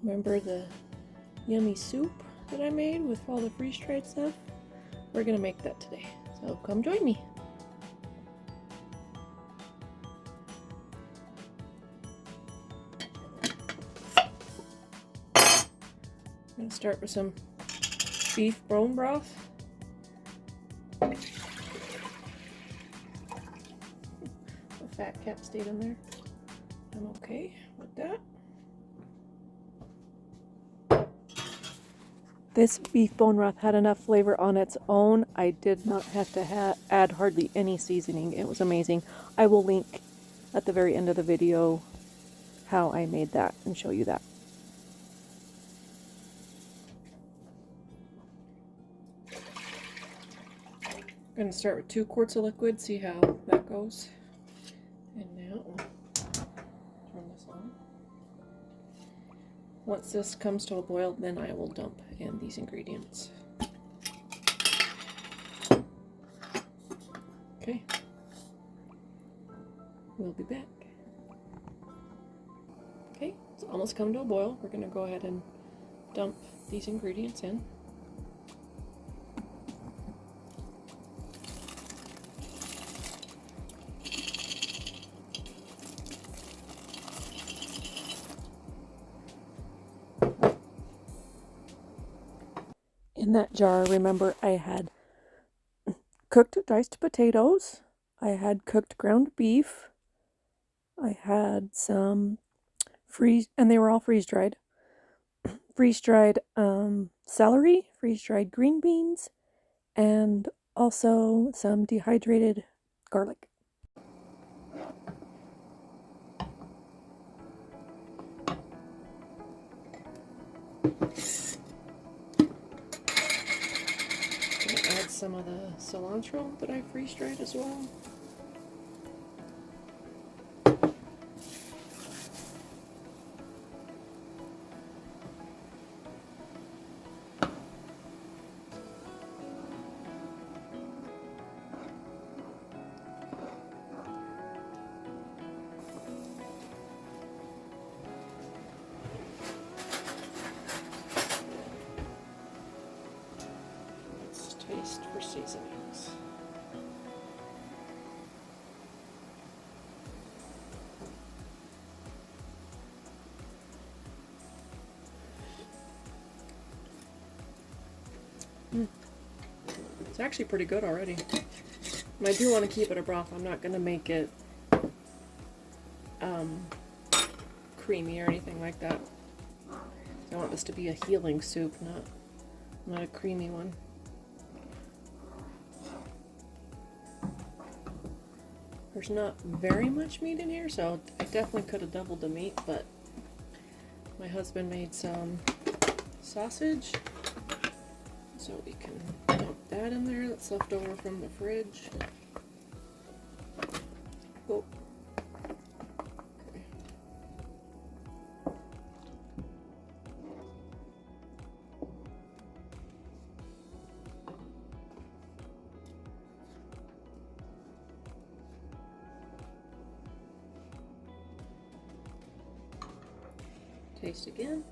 Remember the yummy soup that I made with all the freeze-dried stuff? We're gonna make that today, so come join me. I'm gonna start with some beef bone broth. The fat cap stayed in there. I'm okay with that. This beef bone broth had enough flavor on its own. I did not have to add hardly any seasoning. It was amazing. I will link at the very end of the video how I made that and show you that. I'm going to start with 2 quarts of liquid, see how that goes. And now I'll turn this on. Once this comes to a boil, then I will dump in these ingredients. Okay, we'll be back. Okay, it's almost come to a boil. We're going to go ahead and dump these ingredients in. In that jar, remember, I had cooked diced potatoes, I had cooked ground beef, I had some and they were all freeze-dried, freeze-dried celery, freeze-dried green beans, and also some dehydrated garlic. Add some of the cilantro that I freeze-dried as well. Taste for seasonings. It's actually pretty good already. And I do want to keep it a broth. I'm not going to make it creamy or anything like that. I want this to be a healing soup, not a creamy one. There's not very much meat in here, so I definitely could have doubled the meat, but my husband made some sausage, so we can dump that in there. That's left over from the fridge. Oh. Okay. Taste again.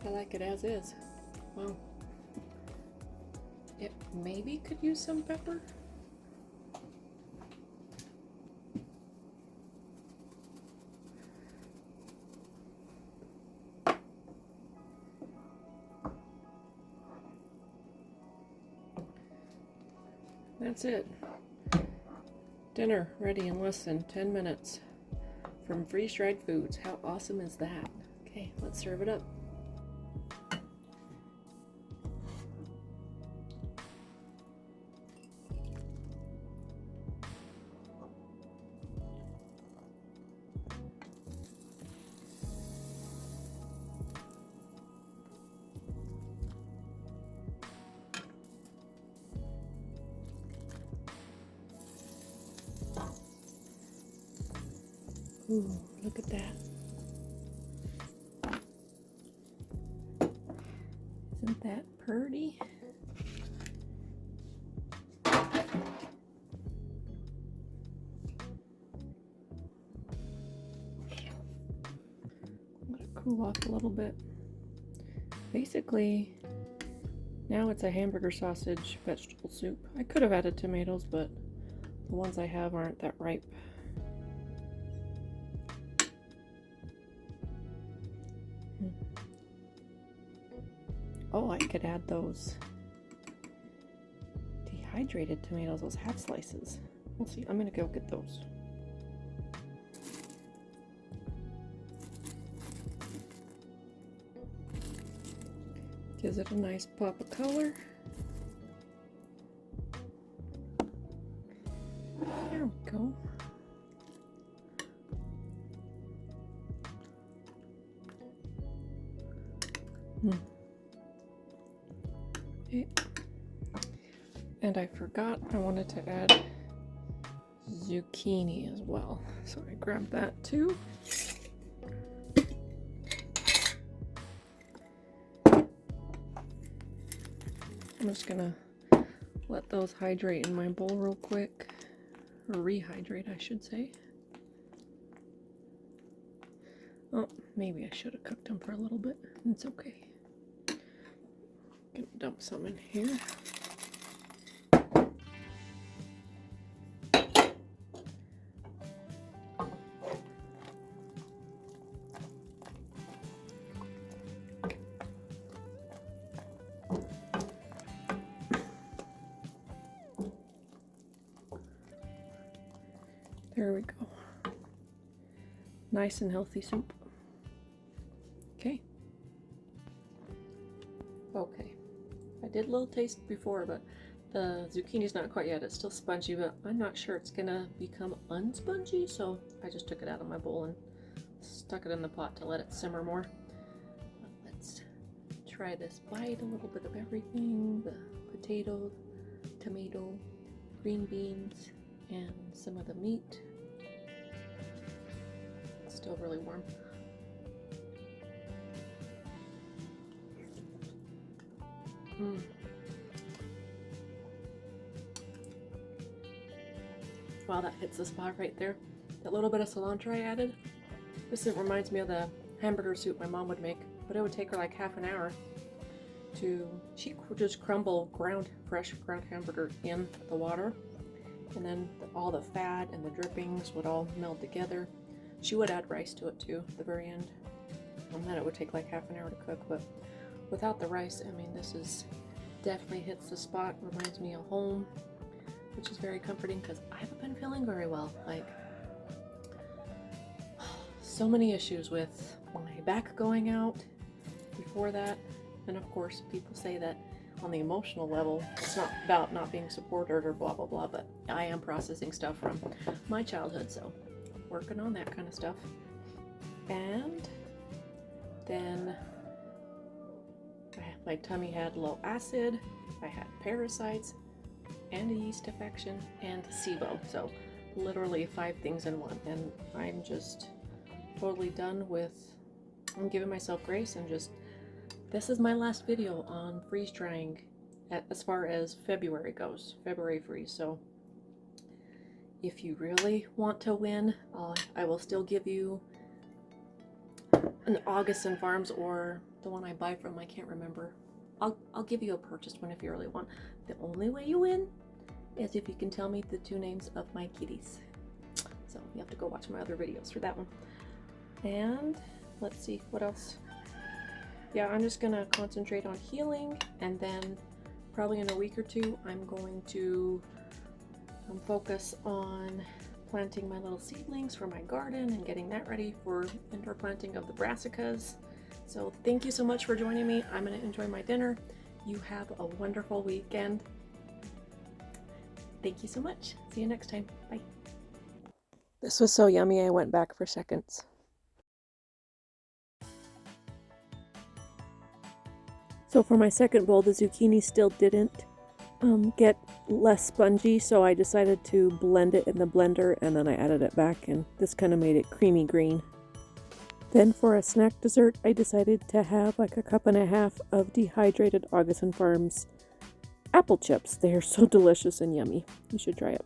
I like it as is. Wow. It maybe could use some pepper. That's it. Dinner ready in less than 10 minutes from freeze-dried foods. How awesome is that? Okay, let's serve it up. Ooh, look at that. Isn't that pretty? Let it cool off a little bit. Basically, now it's a hamburger sausage vegetable soup. I could have added tomatoes, but the ones I have aren't that ripe. Oh, I could add those dehydrated tomatoes, those half slices. We'll see. I'm gonna go get those. Gives it a nice pop of color. There we go. Okay. And I forgot I wanted to add zucchini as well, so I grabbed that too. I'm just gonna let those hydrate in my bowl real quick, or rehydrate I should say. Oh, maybe I should have cooked them for a little bit. It's okay. Gonna dump some in here. There we go. Nice and healthy soup. Okay. Okay. I did a little taste before, but the zucchini's not quite yet. It's still spongy, but I'm not sure it's gonna become unspongy, so I just took it out of my bowl and stuck it in the pot to let it simmer more. But let's try this. Bite a little bit of everything. The potato, tomato, green beans, and some of the meat. It's still really warm. Wow, that hits the spot right there. That little bit of cilantro I added. This reminds me of the hamburger soup my mom would make, but it would take her like half an hour to, she would just crumble fresh ground hamburger in the water, and then all the fat and the drippings would all meld together. She would add rice to it too at the very end, and then it would take like half an hour to cook. But without the rice, I mean, this is definitely hits the spot. Reminds me of home, which is very comforting because I haven't been feeling very well. Like, so many issues with my back going out before that, and of course people say that on the emotional level it's not about not being supported or blah blah blah, but I am processing stuff from my childhood, so working on that kind of stuff. And then my tummy had low acid, I had parasites, and a yeast infection, and SIBO. So literally 5 things in one, and I'm just totally done with, I'm giving myself grace, and just, this is my last video on freeze drying as far as February goes, February freeze. So if you really want to win, I will still give you an Augustin Farms, or the one I buy from, I can't remember. I'll give you a purchased one if you really want. The only way you win is if you can tell me the 2 names of my kitties. So you have to go watch my other videos for that one. And let's see what else. Yeah, I'm just gonna concentrate on healing, and then probably in a week or 2 I'm going to focus on planting my little seedlings for my garden and getting that ready for indoor planting of the brassicas. So thank you so much for joining me. I'm going to enjoy my dinner. You have a wonderful weekend. Thank you so much. See you next time. Bye. This was so yummy I went back for seconds. So for my second bowl, the zucchini still didn't get less spongy, so I decided to blend it in the blender, and then I added it back, and this kind of made it creamy green. Then for a snack dessert, I decided to have like a cup and a half of dehydrated Augustin Farms apple chips. They are so delicious and yummy. You should try it.